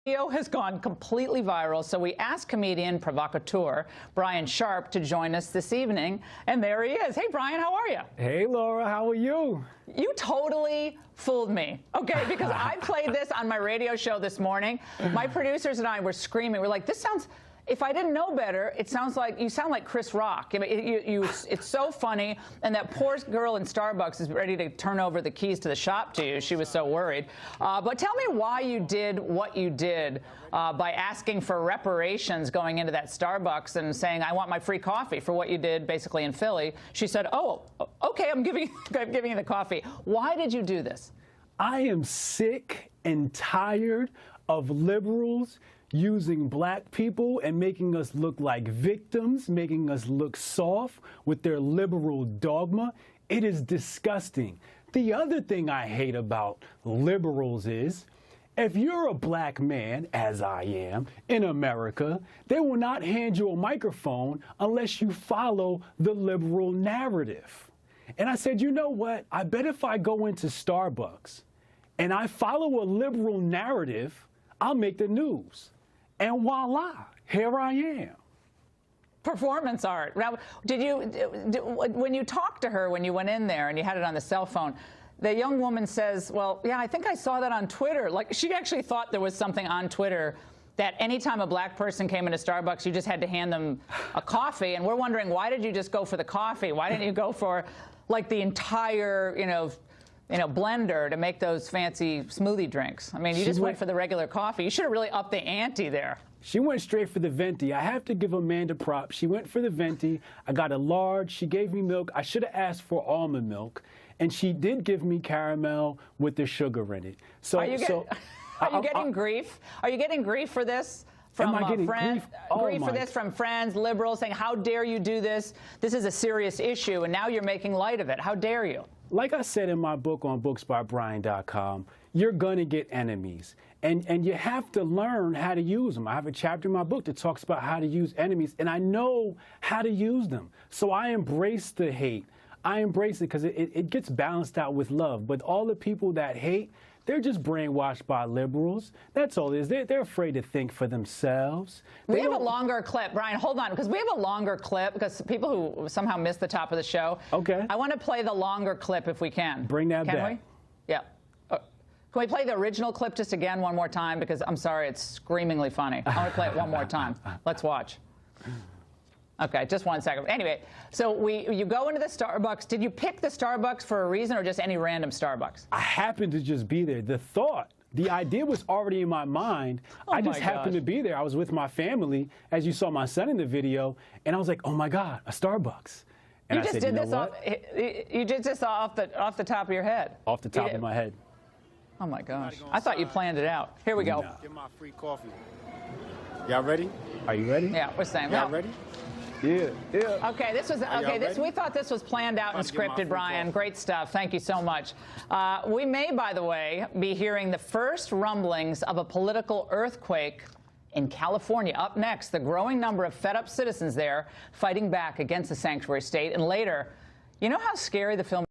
Video has gone completely viral, so we asked comedian provocateur Brian Sharp to join us this evening, and there he is. Hey, Brian, how are you? Hey, Laura, how are you? You totally fooled me, okay, because I played this on my radio show this morning. My producers and I were screaming. We're like, this sounds... If I didn't know better, it sounds like you sound like Chris Rock. I mean, it's so funny, and that poor girl in Starbucks is ready to turn over the keys to the shop to you. She was so worried. But tell me why you did what you did by asking for reparations going into that Starbucks and saying, I want my free coffee for what you did basically in Philly. She said, oh, okay, I'm giving you the coffee. Why did you do this? I am sick and tired of liberals using black people and making us look like victims, making us look soft with their liberal dogma. It is disgusting. The other thing I hate about liberals is, if you're a black man, as I am, in America, they will not hand you a microphone unless you follow the liberal narrative. And I said, you know what? I bet if I go into Starbucks and I follow a liberal narrative, I'll make the news. And voila, here I am. Performance art. Now, when you talked to her, when you went in there and you had it on the cell phone, the young woman says, well, yeah, I think I saw that on Twitter. Like, she actually thought there was something on Twitter that anytime a black person came into Starbucks, you just had to hand them a coffee. And we're wondering, why did you just go for the coffee? Why didn't you go for, like, the entire, blender to make those fancy smoothie drinks? I mean, you just went for the regular coffee. You should have really upped the ante there. She went straight for the venti. I have to give Amanda props. She went for the venti. I got a large. She gave me milk. I should have asked for almond milk. And she did give me caramel with the sugar in it. So, are you getting grief? Are you getting grief for this? From friends, grief for this from friends, liberals, saying, how dare you do this? This is a serious issue, and now you're making light of it. How dare you? Like I said in my book on booksbybrian.com, you're going to get enemies. And you have to learn how to use them. I have a chapter in my book that talks about how to use enemies, and I know how to use them. So I embrace the hate. I embrace it because it gets balanced out with love. But all the people that hate, they're just brainwashed by liberals. That's all it is. They're afraid to think for themselves. We have a longer clip. Brian, hold on, because we have a longer clip, because people who somehow missed the top of the show. Okay. I want to play the longer clip if we can. Bring that back. Can we? Yeah. Can we play the original clip just again one more time? Because I'm sorry, it's screamingly funny. I want to play it one more time. Let's watch. Okay, just 1 second. Anyway, so you go into the Starbucks. Did you pick the Starbucks for a reason, or just any random Starbucks? I happened to just be there. The idea was already in my mind. I just happened to be there. I was with my family, as you saw my son in the video, and I was like, oh my God, a Starbucks. And you just did this off the top of your head. Off the top of my head. Oh my gosh. I thought you planned it out. Here we go. Get my free coffee. Y'all ready? Are you ready? Yeah, we're saying. Y'all ready? Yeah. Okay, we thought this was planned out and scripted, Brian. Great stuff. Thank you so much. We may, by the way, be hearing the first rumblings of a political earthquake in California. Up next, the growing number of fed-up citizens there fighting back against the sanctuary state. And later, you know how scary the film